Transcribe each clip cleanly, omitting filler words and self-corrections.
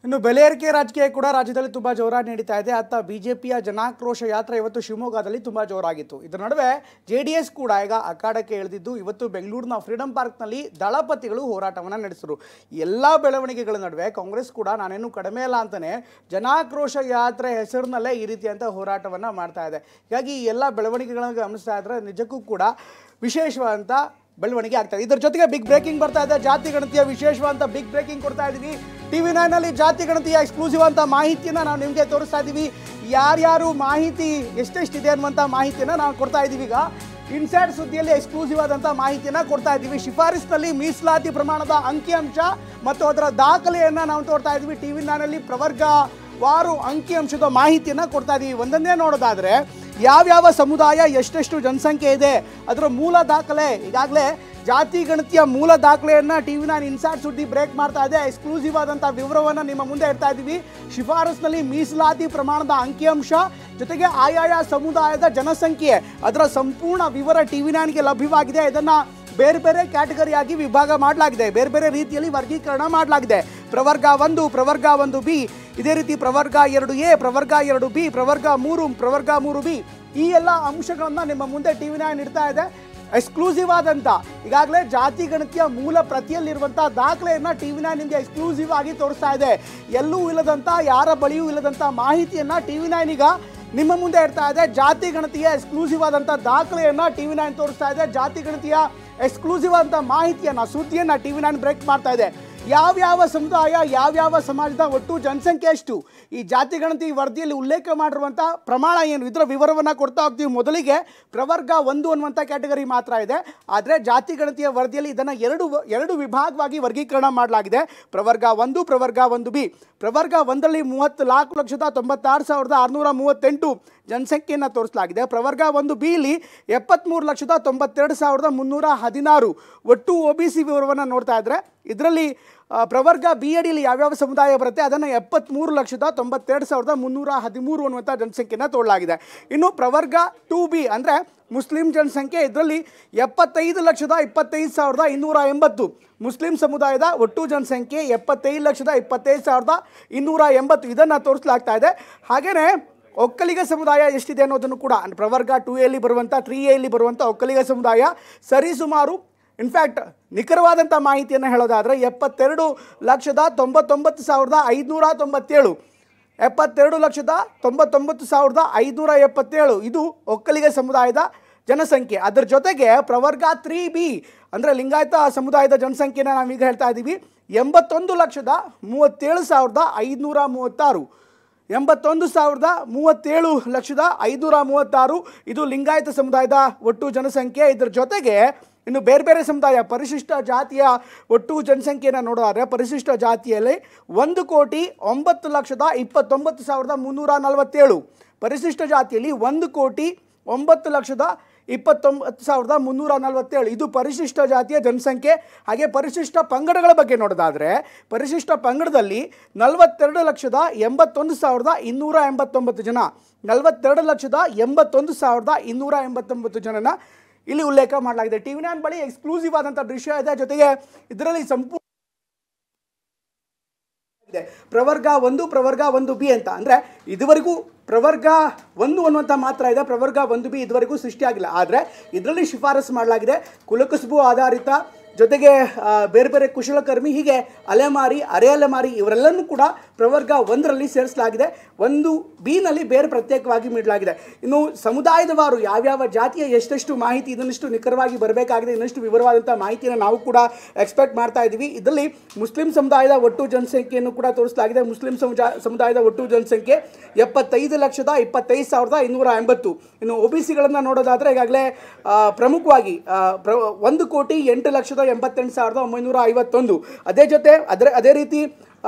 ಇನ್ನು ಬೆಲೆ ಏರಿಕೆ ರಾಜಕೀಯ ಕೂಡ ರಾಜ್ಯದಲ್ಲಿ ತುಂಬಾ ಜೋರಾಗಿ ನಡೀತಾ ಇದೆ. ಅತ್ತ ಬಿಜೆಪಿಯ ಜನಾಕ್ರೋಶ ಯಾತ್ರೆ ಇವತ್ತು ಶಿವಮೊಗ್ಗದಲ್ಲಿ ತುಂಬಾ ಜೋರಾಗಿತ್ತು. ಇದರ ನಡುವೆ ಜೆಡಿಎಸ್ ಕೂಡ ಈಗ ಅಖಾಡಕ್ಕೆ ಇಳಿದಿದ್ದು ಇವತ್ತು ಬೆಂಗಳೂರಿನ ಫ್ರೀಡಂ ಪಾರ್ಕ್ನಲ್ಲಿ ದಳಪತಿಗಳು ಹೋರಾಟವನ್ನು ನಡೆಸಿದರು. ಎಲ್ಲ ಬೆಳವಣಿಗೆಗಳ ನಡುವೆ ಕಾಂಗ್ರೆಸ್ ಕೂಡ ನಾನೇನು ಕಡಿಮೆ ಇಲ್ಲ ಅಂತಾನೆ ಜನಾಕ್ರೋಶ ಯಾತ್ರೆ ಹೆಸರಿನಲ್ಲೇ ಈ ರೀತಿಯಂತ ಹೋರಾಟವನ್ನು ಮಾಡ್ತಾ ಇದೆ. ಹೀಗಾಗಿ ಈ ಎಲ್ಲ ಬೆಳವಣಿಗೆಗಳನ್ನು ಗಮನಿಸ್ತಾ ಇದ್ರೆ ನಿಜಕ್ಕೂ ಕೂಡ ವಿಶೇಷವಾದಂಥ ಬೆಳವಣಿಗೆ ಆಗ್ತಾ ಇದೆ. ಇದರ ಜೊತೆಗೆ ಬಿಗ್ ಬ್ರೇಕಿಂಗ್ ಬರ್ತಾ ಇದೆ. ಜಾತಿ ಗಣತಿಯ ವಿಶೇಷವಾದಂಥ ಬಿಗ್ ಬ್ರೇಕಿಂಗ್ ಕೊಡ್ತಾ ಇದ್ದೀವಿ. TV9 ಜಾತಿ ಗಣತಿಯ ಎಕ್ಸ್ಕ್ಲೂಸಿವ್ ಅಂತ ಮಾಹಿತಿಯನ್ನು ನಾವು ನಿಮಗೆ ತೋರಿಸ್ತಾ ಇದ್ದೀವಿ. ಯಾರ್ಯಾರು ಮಾಹಿತಿ ಎಷ್ಟೆಷ್ಟಿದೆ ಅನ್ನುವಂಥ ಮಾಹಿತಿಯನ್ನು ನಾವು ಕೊಡ್ತಾ ಇದ್ದೀವಿ. ಈಗ ಇನ್ಸೈಡ್ ಸುದ್ದಿಯಲ್ಲಿ ಎಕ್ಸ್ಕ್ಲೂಸಿವ್ ಆದಂಥ ಮಾಹಿತಿಯನ್ನು ಕೊಡ್ತಾ ಇದ್ದೀವಿ. ಶಿಫಾರಸ್ನಲ್ಲಿ ಮೀಸಲಾತಿ ಪ್ರಮಾಣದ ಅಂಕಿಅಂಶ ಮತ್ತು ಅದರ ದಾಖಲೆಯನ್ನು ನಾವು ತೋರ್ತಾ ಇದ್ದೀವಿ. TV9 ಪ್ರವರ್ಗವಾರು ಅಂಕಿಅಂಶದ ಮಾಹಿತಿಯನ್ನು ಕೊಡ್ತಾ ಇದ್ದೀವಿ. ಒಂದನ್ನೇ ನೋಡೋದಾದರೆ ಯಾವ್ಯಾವ ಸಮುದಾಯ ಎಷ್ಟೆಷ್ಟು ಜನಸಂಖ್ಯೆ ಇದೆ ಅದರ ಮೂಲ ದಾಖಲೆ, ಈಗಾಗಲೇ ಜಾತಿ ಗಣತಿಯ ಮೂಲ ದಾಖಲೆಯನ್ನು TV9 ಇನ್ಸೈಡ್ ಸುದ್ದಿ ಬ್ರೇಕ್ ಮಾಡ್ತಾ ಇದೆ. ಎಕ್ಸ್ಕ್ಲೂಸಿವ್ ಆದಂಥ ವಿವರವನ್ನು ನಿಮ್ಮ ಮುಂದೆ ಇಡ್ತಾ ಇದ್ದೀವಿ. ಶಿಫಾರಸ್ನಲ್ಲಿ ಮೀಸಲಾತಿ ಪ್ರಮಾಣದ ಅಂಕಿಅಂಶ ಜೊತೆಗೆ ಆಯಾಯ ಸಮುದಾಯದ ಜನಸಂಖ್ಯೆ ಅದರ ಸಂಪೂರ್ಣ ವಿವರ TV9ಗೆ ಲಭ್ಯವಾಗಿದೆ. ಇದನ್ನು ಬೇರೆ ಬೇರೆ ಕ್ಯಾಟಗರಿಯಾಗಿ ವಿಭಾಗ ಮಾಡಲಾಗಿದೆ, ಬೇರೆ ಬೇರೆ ರೀತಿಯಲ್ಲಿ ವರ್ಗೀಕರಣ ಮಾಡಲಾಗಿದೆ. ಪ್ರವರ್ಗ 1, ಪ್ರವರ್ಗ 1B, ಇದೇ ರೀತಿ ಪ್ರವರ್ಗ 2A, ಪ್ರವರ್ಗ 2B, ಪ್ರವರ್ಗ 3, ಪ್ರವರ್ಗ 3B, ಈ ಎಲ್ಲ ಅಂಶಗಳನ್ನು ನಿಮ್ಮ ಮುಂದೆ TV9 ಇಡ್ತಾ ಇದೆ. ಎಕ್ಸ್ಕ್ಲೂಸಿವ್ ಆದಂಥ ಈಗಾಗಲೇ ಜಾತಿ ಗಣತಿಯ ಮೂಲ ಪ್ರತಿಯಲ್ಲಿರುವಂಥ ದಾಖಲೆಯನ್ನು TV9 ನಿಮಗೆ ಎಕ್ಸ್ಕ್ಲೂಸಿವ್ ಆಗಿ ತೋರಿಸ್ತಾ ಇದೆ. ಎಲ್ಲೂ ಇಲ್ಲದಂಥ, ಯಾರ ಬಳಿಯೂ ಇಲ್ಲದಂಥ ಮಾಹಿತಿಯನ್ನು TV9 ಈಗ ನಿಮ್ಮ ಮುಂದೆ ಇಡ್ತಾ ಇದೆ. ಜಾತಿ ಗಣತಿಯ ಎಕ್ಸ್ಕ್ಲೂಸಿವ್ ಆದಂಥ ದಾಖಲೆಯನ್ನು TV9 ತೋರಿಸ್ತಾ ಇದೆ. ಜಾತಿ ಗಣತಿಯ ಎಕ್ಸ್ಕ್ಲೂಸಿವ್ ಆದಂಥ ಮಾಹಿತಿಯನ್ನು, ಸುದ್ದಿಯನ್ನು TV9 ಬ್ರೇಕ್ ಮಾಡ್ತಾ ಇದೆ. ಯಾವ್ಯಾವ ಸಮುದಾಯ, ಯಾವ್ಯಾವ ಸಮಾಜದ ಒಟ್ಟು ಜನಸಂಖ್ಯೆ ಎಷ್ಟು, ಈ ಜಾತಿ ಗಣತಿ ವರದಿಯಲ್ಲಿ ಉಲ್ಲೇಖ ಮಾಡಿರುವಂಥ ಪ್ರಮಾಣ ಏನು, ಇದರ ವಿವರವನ್ನು ಕೊಡ್ತಾ ಹೋಗ್ತೀವಿ. ಮೊದಲಿಗೆ ಪ್ರವರ್ಗ 1 ಅನ್ನುವಂಥ ಕ್ಯಾಟಗರಿ ಮಾತ್ರ ಇದೆ. ಆದರೆ ಜಾತಿ ಗಣತಿಯ ವರದಿಯಲ್ಲಿ ಇದನ್ನು ಎರಡು ವಿಭಾಗವಾಗಿ ವರ್ಗೀಕರಣ ಮಾಡಲಾಗಿದೆ. ಪ್ರವರ್ಗ 1, ಪ್ರವರ್ಗ 1B. ಪ್ರವರ್ಗ 1ರಲ್ಲಿ 30,96,638 ಜನಸಂಖ್ಯೆಯನ್ನು ತೋರಿಸಲಾಗಿದೆ. ಪ್ರವರ್ಗ 1Bಲಿ 73,92,316 ಒಟ್ಟು OBC ವಿವರವನ್ನು ನೋಡ್ತಾ ಇದ್ದರೆ ಇದರಲ್ಲಿ ಪ್ರವರ್ಗ B ಅಡಿಯಲ್ಲಿ ಯಾವ್ಯಾವ ಸಮುದಾಯ ಬರುತ್ತೆ ಅದನ್ನು 73,92,313 ಅನ್ನುವಂಥ ಜನಸಂಖ್ಯೆಯನ್ನು ತೋಡಲಾಗಿದೆ. ಇನ್ನು ಪ್ರವರ್ಗ 2B ಅಂದರೆ ಮುಸ್ಲಿಂ ಜನಸಂಖ್ಯೆ, ಇದರಲ್ಲಿ 75,25,280 ಮುಸ್ಲಿಂ ಸಮುದಾಯದ ಒಟ್ಟು ಜನಸಂಖ್ಯೆ 75,25,280 ಇದನ್ನು ತೋರಿಸಲಾಗ್ತಾ ಇದೆ. ಹಾಗೆಯೇ ಒಕ್ಕಲಿಗ ಸಮುದಾಯ ಎಷ್ಟಿದೆ ಅನ್ನೋದನ್ನು ಕೂಡ ಪ್ರವರ್ಗ 2Aಯಲ್ಲಿ ಬರುವಂಥ 3Aಯಲ್ಲಿ ಬರುವಂಥ ಒಕ್ಕಲಿಗ ಸಮುದಾಯ ಸರಿಸುಮಾರು, ಇನ್ಫ್ಯಾಕ್ಟ್ ನಿಖರವಾದಂಥ ಮಾಹಿತಿಯನ್ನು ಹೇಳೋದಾದರೆ 72,99,597 72,99,577 ಇದು ಒಕ್ಕಲಿಗ ಸಮುದಾಯದ ಜನಸಂಖ್ಯೆ. ಅದರ ಜೊತೆಗೆ ಪ್ರವರ್ಗ 3B ಅಂದರೆ ಲಿಂಗಾಯತ ಸಮುದಾಯದ ಜನಸಂಖ್ಯೆನ ನಾವೀಗ ಹೇಳ್ತಾ ಇದ್ದೀವಿ 81,37,536 81,37,536 ಇದು ಲಿಂಗಾಯತ ಸಮುದಾಯದ ಒಟ್ಟು ಜನಸಂಖ್ಯೆ. ಇದರ ಜೊತೆಗೆ ಇನ್ನು ಬೇರೆ ಬೇರೆ ಸಮುದಾಯ ಪರಿಶಿಷ್ಟ ಜಾತಿಯ ಒಟ್ಟು ಜನಸಂಖ್ಯೆಯನ್ನು ನೋಡೋದಾದರೆ ಪರಿಶಿಷ್ಟ ಜಾತಿಯಲ್ಲಿ 1,09,29,347 ಪರಿಶಿಷ್ಟ ಜಾತಿಯಲ್ಲಿ 1,09,29,347 ಇದು ಪರಿಶಿಷ್ಟ ಜಾತಿಯ ಜನಸಂಖ್ಯೆ. ಹಾಗೆ ಪರಿಶಿಷ್ಟ ಪಂಗಡಗಳ ಬಗ್ಗೆ ನೋಡೋದಾದರೆ ಪರಿಶಿಷ್ಟ ಪಂಗಡದಲ್ಲಿ 42,81,289 ಜನ, 42,81,289 ಜನನ ಇಲ್ಲಿ ಉಲ್ಲೇಖ ಮಾಡಲಾಗಿದೆ. TV9 ಬಳಿ ಎಕ್ಸ್ಕ್ಲೂಸಿವ್ ಆದಂಥ ದೃಶ್ಯ ಇದೆ. ಜೊತೆಗೆ ಇದರಲ್ಲಿ ಸಂಪೂರ್ಣ ಪ್ರವರ್ಗ 1, ಪ್ರವರ್ಗ 1B ಅಂತ ಅಂದರೆ ಇದುವರೆಗೂ ಪ್ರವರ್ಗ 1 ಅನ್ನುವಂಥ ಮಾತ್ರ ಇದೆ, ಪ್ರವರ್ಗ 1B ಇದುವರೆಗೂ ಸೃಷ್ಟಿಯಾಗಿಲ್ಲ. ಆದರೆ ಇದರಲ್ಲಿ ಶಿಫಾರಸು ಮಾಡಲಾಗಿದೆ ಕುಲಕಸುಬು ಆಧಾರಿತ, ಜೊತೆಗೆ ಬೇರೆ ಬೇರೆ ಕುಶಲಕರ್ಮಿ, ಹೀಗೆ ಅಲೆಮಾರಿ, ಅರೆ ಅಲೆಮಾರಿ ಇವರೆಲ್ಲನೂ ಕೂಡ ಪ್ರವರ್ಗ 1ರಲ್ಲಿ ಸೇರಿಸಲಾಗಿದೆ. 1Bನಲ್ಲಿ ಬೇರೆ ಪ್ರತ್ಯೇಕವಾಗಿ ನೀಡಲಾಗಿದೆ. ಇನ್ನು ಸಮುದಾಯದವಾರು ಯಾವ್ಯಾವ ಜಾತಿಯ ಎಷ್ಟೆಷ್ಟು ಮಾಹಿತಿ ಇದನ್ನಷ್ಟು ನಿಖರವಾಗಿ ಬರಬೇಕಾಗಿದೆ, ಇನ್ನಷ್ಟು ವಿವರವಾದಂಥ ಮಾಹಿತಿಯನ್ನು ನಾವು ಕೂಡ ಎಕ್ಸ್ಪೆಕ್ಟ್ ಮಾಡ್ತಾ ಇದ್ದೀವಿ. ಇದರಲ್ಲಿ ಮುಸ್ಲಿಂ ಸಮುದಾಯದ ಒಟ್ಟು ಜನಸಂಖ್ಯೆಯನ್ನು ಕೂಡ ತೋರಿಸಲಾಗಿದೆ. ಮುಸ್ಲಿಂ ಸಮುದಾಯದ ಒಟ್ಟು ಜನಸಂಖ್ಯೆ 75,25,580. ಇನ್ನು OBCಗಳನ್ನು ನೋಡೋದಾದರೆ ಈಗಾಗಲೇ ಪ್ರಮುಖವಾಗಿ 1,08,88,951. ಅದೇ ರೀತಿ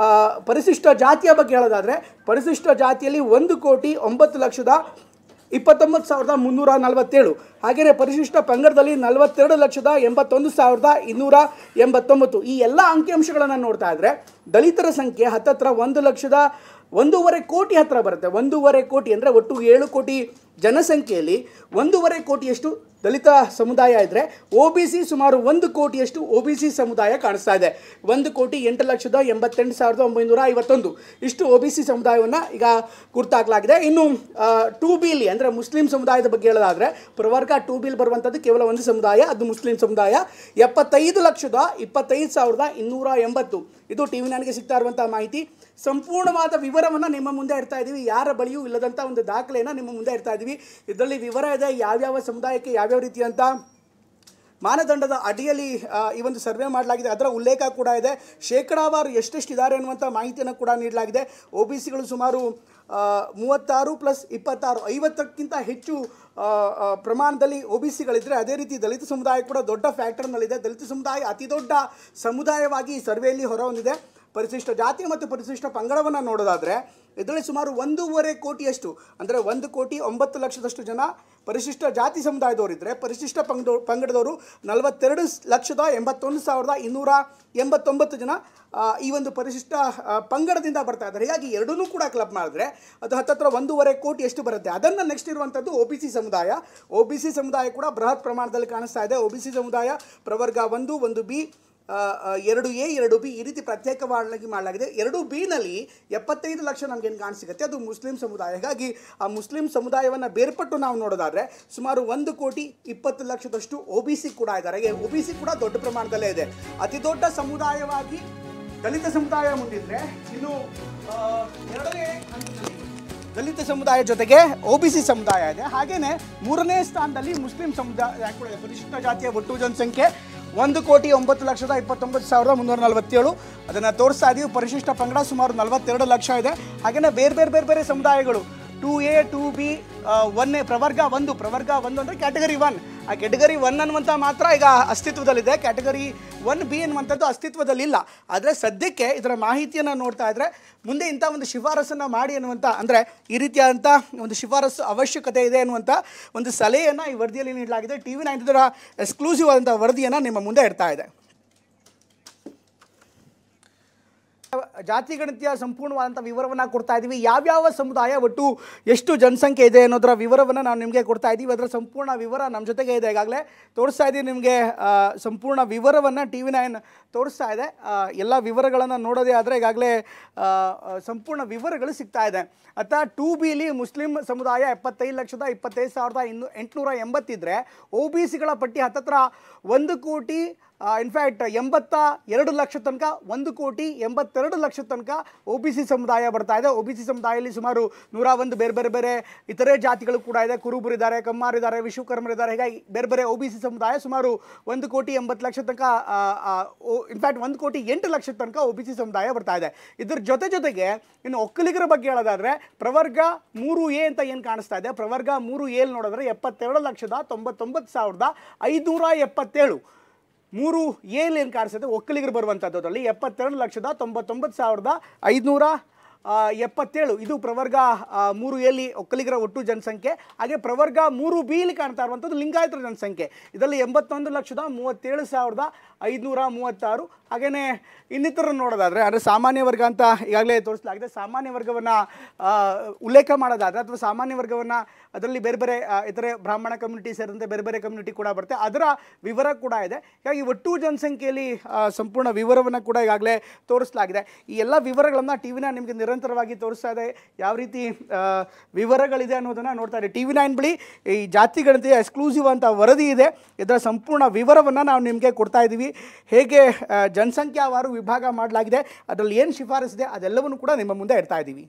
ಪರಿಶಿಷ್ಟ ಜಾತಿಯ ಬಗ್ಗೆ ಹೇಳೋದಾದರೆ ಪರಿಶಿಷ್ಟ ಜಾತಿಯಲ್ಲಿ 1,29,29,347. ಹಾಗೆಯೇ ಪರಿಶಿಷ್ಟ ಪಂಗಡದಲ್ಲಿ 42,81,289. ಈ ಎಲ್ಲ ಅಂಕಿಅಂಶಗಳನ್ನು ನೋಡ್ತಾ ಇದ್ದರೆ ದಲಿತರ ಸಂಖ್ಯೆ ಹತ್ತತ್ರ 1,1,5 ಕೋಟಿ ಹತ್ತಿರ ಬರುತ್ತೆ. 1,5 ಕೋಟಿ ಅಂದರೆ ಒಟ್ಟು 7 ಕೋಟಿ ಜನಸಂಖ್ಯೆಯಲ್ಲಿ 1,5 ಕೋಟಿಯಷ್ಟು ದಲಿತ ಸಮುದಾಯ ಇದ್ದರೆ OBC ಸುಮಾರು 1 ಕೋಟಿಯಷ್ಟು OBC ಸಮುದಾಯ ಕಾಣಿಸ್ತಾ ಇದೆ. 1,08,88,951 ಇಷ್ಟು OBC ಸಮುದಾಯವನ್ನು ಈಗ ಗುರ್ತಾಗಲಾಗಿದೆ. ಇನ್ನು 2Bಲಿ ಅಂದರೆ ಮುಸ್ಲಿಂ ಸಮುದಾಯದ ಬಗ್ಗೆ ಹೇಳೋದಾದರೆ ಪ್ರವರ್ಗ 2Bಲಿ ಬರುವಂಥದ್ದು ಕೇವಲ ಒಂದು ಸಮುದಾಯ, ಅದು ಮುಸ್ಲಿಂ ಸಮುದಾಯ. 75,25,280 ಇದು TV9ಗೆ ಸಿಗ್ತಾ ಇರುವಂಥ ಮಾಹಿತಿ. ಸಂಪೂರ್ಣವಾದ ವಿವರವನ್ನು ನಿಮ್ಮ ಮುಂದೆ ಇಡ್ತಾ ಇದ್ದೀವಿ. ಯಾರ ಬಳಿಯೂ ಇಲ್ಲದಂಥ ಒಂದು ದಾಖಲೆಯನ್ನು ನಿಮ್ಮ ಮುಂದೆ ಇಡ್ತಾ ಇದ್ದೀವಿ. ಇದರಲ್ಲಿ ವಿವರ ಇದೆ, ಯಾವ್ಯಾವ ಸಮುದಾಯಕ್ಕೆ ಯಾವ್ಯಾವ ರೀತಿಯಂಥ ಮಾನದಂಡದ ಅಡಿಯಲ್ಲಿ ಈ ಒಂದು ಸರ್ವೆ ಮಾಡಲಾಗಿದೆ, ಅದರ ಉಲ್ಲೇಖ ಕೂಡ ಇದೆ. ಶೇಕಡಾವಾರು ಎಷ್ಟೆಷ್ಟಿದ್ದಾರೆ ಅನ್ನುವಂಥ ಮಾಹಿತಿಯನ್ನು ಕೂಡ ನೀಡಲಾಗಿದೆ. OBCಗಳು ಸುಮಾರು 36 + 26 50ಕ್ಕಿಂತ ಹೆಚ್ಚು ಪ್ರಮಾಣದಲ್ಲಿ OBCಗಳಿದ್ದರೆ, ಅದೇ ರೀತಿ ದಲಿತ ಸಮುದಾಯ ಕೂಡ ದೊಡ್ಡ ಫ್ಯಾಕ್ಟರ್ನಲ್ಲಿದೆ. ದಲಿತ ಸಮುದಾಯ ಅತಿ ದೊಡ್ಡ ಸಮುದಾಯವಾಗಿ ಈ ಸರ್ವೆಯಲ್ಲಿ ಹೊರಹೊಂದಿದೆ. ಪರಿಶಿಷ್ಟ ಜಾತಿ ಮತ್ತು ಪರಿಶಿಷ್ಟ ಪಂಗಡವನ್ನು ನೋಡೋದಾದರೆ ಇದರಲ್ಲಿ ಸುಮಾರು 1.5 ಕೋಟಿಯಷ್ಟು ಅಂದರೆ 1,09,00,000 ಜನ ಪರಿಶಿಷ್ಟ ಜಾತಿ ಸಮುದಾಯದವರಿದ್ದರೆ, ಪರಿಶಿಷ್ಟ ಪಂಗಡದವರು 42,81,289 ಜನ ಈ ಒಂದು ಪರಿಶಿಷ್ಟ ಪಂಗಡದಿಂದ ಬರ್ತಾ ಇದ್ದಾರೆ. ಹೀಗಾಗಿ ಎರಡನ್ನೂ ಕೂಡ ಕ್ಲಬ್ ಮಾಡಿದ್ರೆ ಅದು ಹತ್ತತ್ರ 1.5 ಕೋಟಿ ಎಷ್ಟು ಬರುತ್ತೆ. ಅದನ್ನು ನೆಕ್ಸ್ಟ್ ಇರುವಂಥದ್ದು OBC ಸಮುದಾಯ. OBC ಸಮುದಾಯ ಕೂಡ ಬೃಹತ್ ಪ್ರಮಾಣದಲ್ಲಿ ಕಾಣಿಸ್ತಾ ಇದೆ. OBC ಸಮುದಾಯ ಪ್ರವರ್ಗ 1, 1B, 2A, 2B ಈ ರೀತಿ ಪ್ರತ್ಯೇಕವಾಗಿ ಮಾಡಲಾಗಿದೆ. 2Bನಲ್ಲಿ 75 ಲಕ್ಷ ನಮಗೇನು ಕಾಣಿಸಿಗುತ್ತೆ, ಅದು ಮುಸ್ಲಿಂ ಸಮುದಾಯ. ಹಾಗಾಗಿ ಆ ಮುಸ್ಲಿಂ ಸಮುದಾಯವನ್ನು ಬೇರ್ಪಟ್ಟು ನಾವು ನೋಡೋದಾದರೆ ಸುಮಾರು 1,20,00,000 OBC ಕೂಡ ಇದ್ದಾರೆ. OBC ಕೂಡ ದೊಡ್ಡ ಪ್ರಮಾಣದಲ್ಲೇ ಇದೆ. ಅತಿ ದೊಡ್ಡ ಸಮುದಾಯವಾಗಿ ದಲಿತ ಸಮುದಾಯ ಮುಂದಿದ್ರೆ, ಇನ್ನು ಎರಡನೇ ಹಂತದಲ್ಲಿ ದಲಿತ ಸಮುದಾಯ ಜೊತೆಗೆ OBC ಸಮುದಾಯ ಇದೆ. ಹಾಗೆಯೇ ಮೂರನೇ ಸ್ಥಾನದಲ್ಲಿ ಮುಸ್ಲಿಂ ಸಮುದಾಯ ಕೂಡ ಇದೆ. ಪರಿಶಿಷ್ಟ ಜಾತಿಯ ಒಟ್ಟು ಜನಸಂಖ್ಯೆ 1,29,29,347 ಅದನ್ನು ತೋರಿಸ್ತಾ ಇದ್ದೀವಿ. ಪರಿಶಿಷ್ಟ ಪಂಗಡ ಸುಮಾರು 42 ಲಕ್ಷ ಇದೆ. ಹಾಗೆಯೇ ಬೇರೆ ಸಮುದಾಯಗಳು 2A, 2B, 1A, ಪ್ರವರ್ಗ 1 ಅಂದರೆ ಕ್ಯಾಟಗರಿ 1. ಆ ಕ್ಯಾಟಗರಿ 1 ಅನ್ನುವಂಥ ಮಾತ್ರ ಈಗ ಅಸ್ತಿತ್ವದಲ್ಲಿದೆ. ಕ್ಯಾಟಗರಿ 1B ಅನ್ನುವಂಥದ್ದು ಅಸ್ತಿತ್ವದಲ್ಲಿಲ್ಲ. ಆದರೆ ಸದ್ಯಕ್ಕೆ ಇದರ ಮಾಹಿತಿಯನ್ನು ನೋಡ್ತಾ ಇದ್ದರೆ ಮುಂದೆ ಇಂಥ ಒಂದು ಶಿಫಾರಸನ್ನು ಮಾಡಿ ಅನ್ನುವಂಥ, ಅಂದರೆ ಈ ರೀತಿಯಾದಂಥ ಒಂದು ಶಿಫಾರಸು ಅವಶ್ಯಕತೆ ಇದೆ ಅನ್ನುವಂಥ ಒಂದು ಸಲಹೆಯನ್ನು ಈ ವರದಿಯಲ್ಲಿ ನೀಡಲಾಗಿದೆ. TV9 ಇದರ ಎಕ್ಸ್ಕ್ಲೂಸಿವ್ ಆದಂಥ ವರದಿಯನ್ನು ನಿಮ್ಮ ಮುಂದೆ ಇಡ್ತಾ ಇದೆ. ಜಾತಿ ಗಣತಿಯ ಸಂಪೂರ್ಣವಾದಂಥ ವಿವರವನ್ನು ಕೊಡ್ತಾ ಇದ್ದೀವಿ. ಯಾವ್ಯಾವ ಸಮುದಾಯ ಒಟ್ಟು ಎಷ್ಟು ಜನಸಂಖ್ಯೆ ಇದೆ ಅನ್ನೋದರ ವಿವರವನ್ನು ನಾವು ನಿಮಗೆ ಕೊಡ್ತಾ ಇದ್ದೀವಿ. ಅದರ ಸಂಪೂರ್ಣ ವಿವರ ನಮ್ಮ ಜೊತೆಗೆ ಇದೆ. ಈಗಾಗಲೇ ತೋರಿಸ್ತಾ ಇದ್ದೀವಿ ನಿಮಗೆ ಸಂಪೂರ್ಣ ವಿವರವನ್ನು TV9 ತೋರಿಸ್ತಾ ಇದೆ. ಎಲ್ಲ ವಿವರಗಳನ್ನು ನೋಡೋದೇ ಆದರೆ ಈಗಾಗಲೇ ಸಂಪೂರ್ಣ ವಿವರಗಳು ಸಿಗ್ತಾ ಇದೆ. ಅಥವಾ 2Bಲಿ ಮುಸ್ಲಿಂ ಸಮುದಾಯ 75,25,880 ಇದ್ದರೆ, OBCಗಳ ಪಟ್ಟಿ ಹತ್ತತ್ರ 1 ಕೋಟಿ ಇನ್ಫ್ಯಾಕ್ಟ್ 82 ಲಕ್ಷ ತನಕ 1,82 ಲಕ್ಷ ತನಕ OBC ಸಮುದಾಯ ಬರ್ತಾ ಇದೆ. OBC ಸಮುದಾಯದಲ್ಲಿ ಸುಮಾರು 101 ಬೇರೆ ಇತರೆ ಜಾತಿಗಳು ಕೂಡ ಇದೆ. ಕುರುಬರಿದ್ದಾರೆ, ಕಮ್ಮಾರಿದ್ದಾರೆ, ವಿಶ್ವಕರ್ಮರಿದ್ದಾರೆ. ಹೀಗಾಗಿ ಬೇರೆ OBC ಸಮುದಾಯ ಸುಮಾರು 1,80,00,000 ತನಕ, ಇನ್ಫ್ಯಾಕ್ಟ್ 1,08,00,000 ತನಕ OBC ಸಮುದಾಯ ಬರ್ತಾ ಇದೆ. ಇದ್ರ ಜೊತೆಗೆ ಇನ್ನು ಒಕ್ಕಲಿಗರ ಬಗ್ಗೆ ಹೇಳೋದಾದರೆ ಪ್ರವರ್ಗ 3A ಅಂತ ಏನು ಕಾಣಿಸ್ತಾ ಇದೆ, ಪ್ರವರ್ಗ 3A ನೋಡಿದ್ರೆ 72,99,577 3A ಏನು ಕಾಣಿಸುತ್ತೆ ಒಕ್ಕಲಿಗರು ಬರುವಂಥದ್ದು. ಅದರಲ್ಲಿ 72,99,577 ಇದು ಪ್ರವರ್ಗ 3Aಲಿ ಒಕ್ಕಲಿಗರ ಒಟ್ಟು ಜನಸಂಖ್ಯೆ. ಹಾಗೆ ಪ್ರವರ್ಗ 3Bಲಿ ಕಾಣ್ತಾ ಇರುವಂಥದ್ದು ಲಿಂಗಾಯತರ ಜನಸಂಖ್ಯೆ. ಇದರಲ್ಲಿ 81,37,536. ಹಾಗೆಯೇ ಇನ್ನಿತರನ್ನು ನೋಡೋದಾದರೆ, ಅಂದರೆ ಸಾಮಾನ್ಯ ವರ್ಗ ಅಂತ ಈಗಾಗಲೇ ತೋರಿಸಲಾಗಿದೆ. ಸಾಮಾನ್ಯ ವರ್ಗವನ್ನು ಉಲ್ಲೇಖ ಮಾಡೋದಾದರೆ ಅಥವಾ ಸಾಮಾನ್ಯ ವರ್ಗವನ್ನು ಅದರಲ್ಲಿ ಬೇರೆ ಇತರೆ ಬ್ರಾಹ್ಮಣ ಕಮ್ಯುನಿಟಿ ಸೇರಿದಂತೆ ಬೇರೆ ಕಮ್ಯುನಿಟಿ ಕೂಡ ಬರುತ್ತೆ, ಅದರ ವಿವರ ಕೂಡ ಇದೆ. ಹೀಗಾಗಿ ಒಟ್ಟು ಜನಸಂಖ್ಯೆಯಲ್ಲಿ ಸಂಪೂರ್ಣ ವಿವರವನ್ನು ಕೂಡ ಈಗಾಗಲೇ ತೋರಿಸಲಾಗಿದೆ. ಈ ಎಲ್ಲ ವಿವರಗಳನ್ನು TV9 ನಿಮಗೆ ನಿರಂತರವಾಗಿ ತೋರಿಸ್ತಾ ಇದೆ. ಯಾವ ರೀತಿ ವಿವರಗಳಿದೆ ಅನ್ನೋದನ್ನು ನೋಡ್ತಾ ಇದೆ. TV9 ಬಳಿ ಈ ಜಾತಿ ಗಣತಿಯ ಎಕ್ಸ್ಕ್ಲೂಸಿವ್ ಅಂತ ವರದಿ ಇದೆ. ಇದರ ಸಂಪೂರ್ಣ ವಿವರವನ್ನು ನಾವು ನಿಮಗೆ ಕೊಡ್ತಾ ಇದ್ದೀವಿ. ಹೇಗೆ ಜನಸಂಖ್ಯಾವಾರು ವಿಭಾಗ ಮಾಡಲಾಗಿದೆ, ಅದರಲ್ಲಿ ಏನು ಶಿಫಾರಸಿದೆ ಅದೆಲ್ಲವನ್ನು ಕೂಡ ನಿಮ್ಮ ಮುಂದೆ ಇಡ್ತಾ ಇದ್ದೀವಿ.